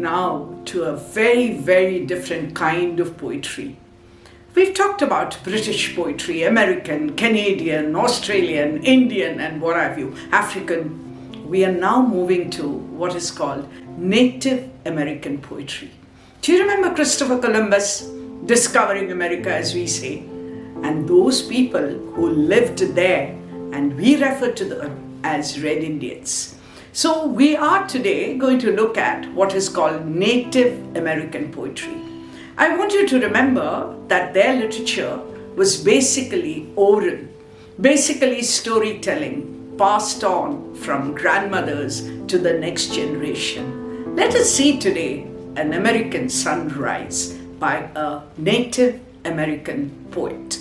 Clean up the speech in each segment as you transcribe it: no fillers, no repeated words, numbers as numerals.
now to a very, very different kind of poetry. We've talked about British poetry, American, Canadian, Australian, Indian, and what have you, African. We are now moving to what is called Native American poetry. Do you remember Christopher Columbus discovering America, as we say? And those people who lived there, and we refer to them as Red Indians. So we are today going to look at what is called Native American poetry. I want you to remember that their literature was basically oral, basically storytelling passed on from grandmothers to the next generation. Let us see today an American sunrise by a Native American poet.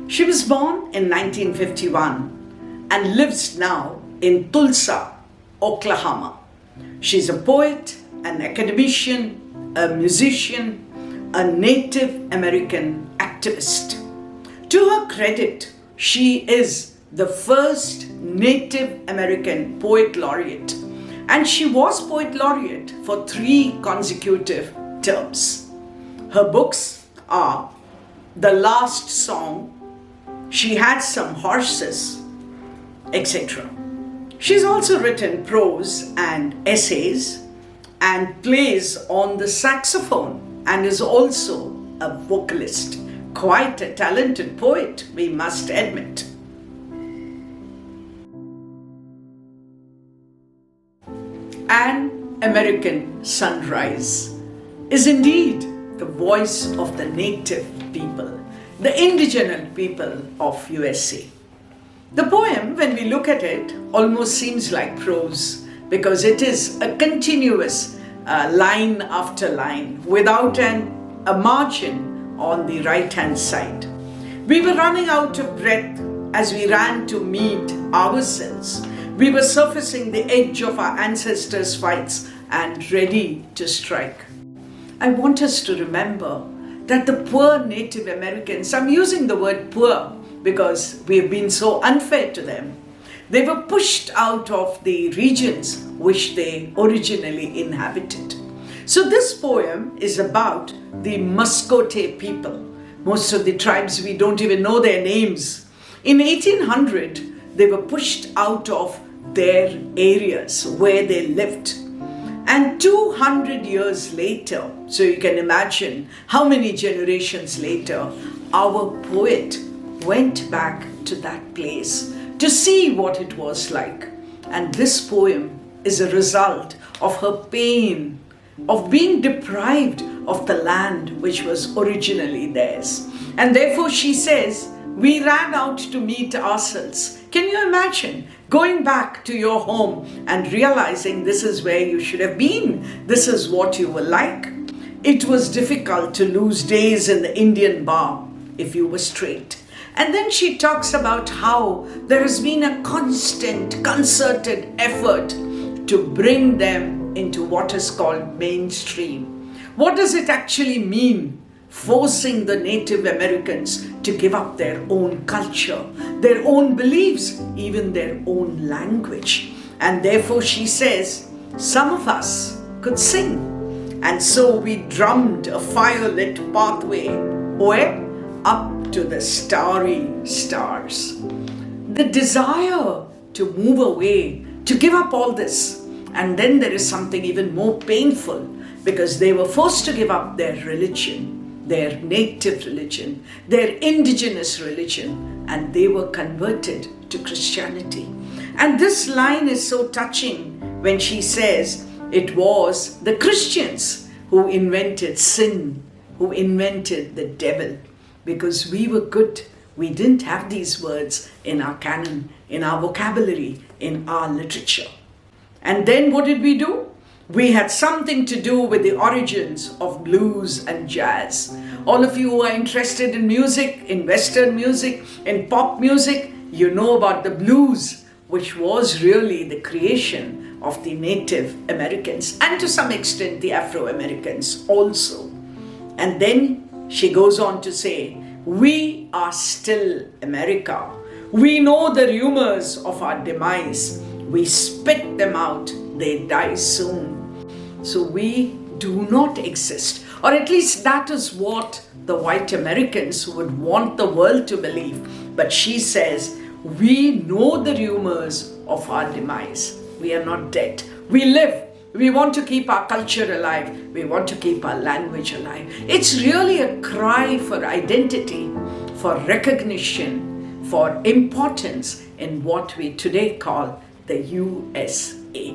She was born in 1951 and lives now in Tulsa, Oklahoma. She's a poet, an academician, a musician, a Native American activist. To her credit, she is the first Native American poet laureate, and she was poet laureate for 3 consecutive terms. Her books are The Last Song, She Had Some Horses, etc. She's also written prose and essays and plays on the saxophone and is also a vocalist. Quite a talented poet, we must admit. An American Sunrise is indeed the voice of the native people, the indigenous people of USA. The poem, when we look at it, almost seems like prose because it is a continuous line after line without a margin on the right-hand side. We were running out of breath as we ran to meet ourselves. We were surfacing the edge of our ancestors' fights and ready to strike. I want us to remember that the poor Native Americans, I'm using the word poor because we have been so unfair to them, they were pushed out of the regions which they originally inhabited. So this poem is about the Muscote people. Most of the tribes, we don't even know their names. In 1800, they were pushed out of their areas where they lived. And 200 years later, so you can imagine how many generations later, our poet went back to that place to see what it was like. And this poem is a result of her pain of being deprived of the land which was originally theirs. And therefore she says, we ran out to meet ourselves. Can you imagine going back to your home and realizing this is where you should have been? This is what you were like. It was difficult to lose days in the Indian bar if you were straight. And then she talks about how there has been a constant, concerted effort to bring them into what is called mainstream. What does it actually mean? Forcing the Native Americans to give up their own culture, their own beliefs, even their own language. And therefore she says, some of us could sing. And so we drummed a firelit pathway where? Up to the starry stars. The desire to move away, to give up all this. And then there is something even more painful because they were forced to give up their religion, their native religion, their indigenous religion, and they were converted to Christianity. And this line is so touching when she says it was the Christians who invented sin, who invented the devil, because we were good. We didn't have these words in our canon, in our vocabulary, in our literature. And then what did we do? We had something to do with the origins of blues and jazz. All of you who are interested in music, in Western music, in pop music, you know about the blues, which was really the creation of the Native Americans and to some extent the Afro-Americans also. And then she goes on to say, we are still America. We know the rumors of our demise. We spit them out, they die soon. So we do not exist, or at least that is what the white Americans would want the world to believe. But she says, we know the rumors of our demise. We are not dead. We live. We want to keep our culture alive. We want to keep our language alive. It's really a cry for identity, for recognition, for importance in what we today call the USA.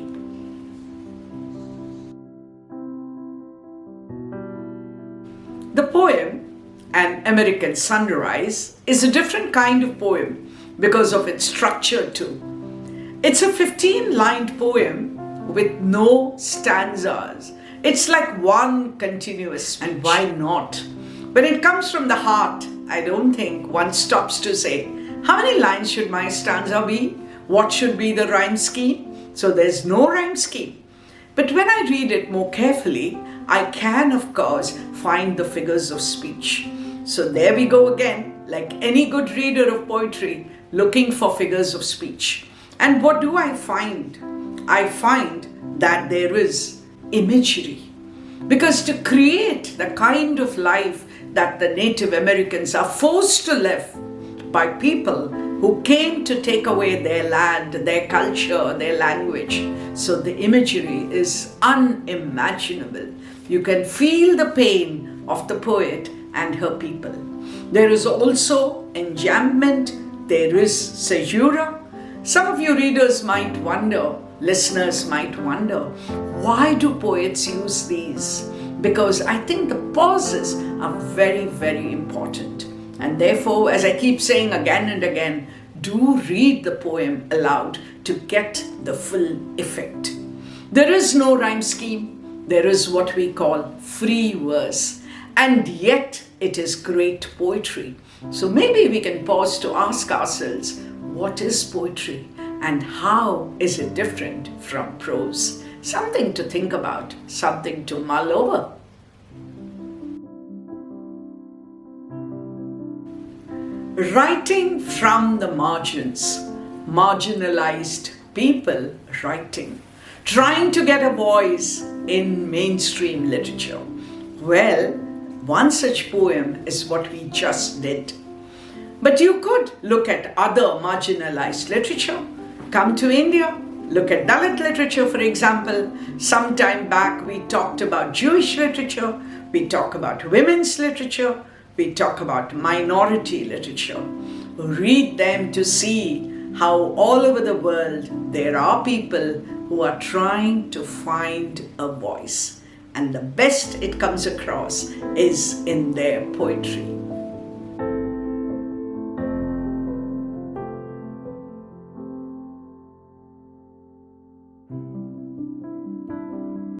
The poem, An American Sunrise, is a different kind of poem because of its structure too. It's a 15-lined poem with no stanzas. It's like one continuous speech. And why not? When it comes from the heart, I don't think one stops to say, how many lines should my stanza be? What should be the rhyme scheme? So there's no rhyme scheme. But when I read it more carefully, I can, of course, find the figures of speech. So there we go again, like any good reader of poetry, looking for figures of speech. And what do I find? I find that there is imagery. Because to create the kind of life that the Native Americans are forced to live by people who came to take away their land, their culture, their language. So the imagery is unimaginable. You can feel the pain of the poet and her people. There is also enjambment, there is caesura. Some of you readers might wonder, listeners might wonder, why do poets use these? Because I think the pauses are very, very important. And therefore, as I keep saying again and again, do read the poem aloud to get the full effect. There is no rhyme scheme. There is what we call free verse. And yet it is great poetry. So maybe we can pause to ask ourselves, what is poetry and how is it different from prose? Something to think about, something to mull over. Writing from the margins, marginalized people writing, trying to get a voice in mainstream literature. Well, one such poem is what we just did. But you could look at other marginalized literature. Come to India, look at Dalit literature, for example. Some time back we talked about Jewish literature, we talk about women's literature, we talk about minority literature. Read them to see how all over the world there are people who are trying to find a voice. And the best it comes across is in their poetry.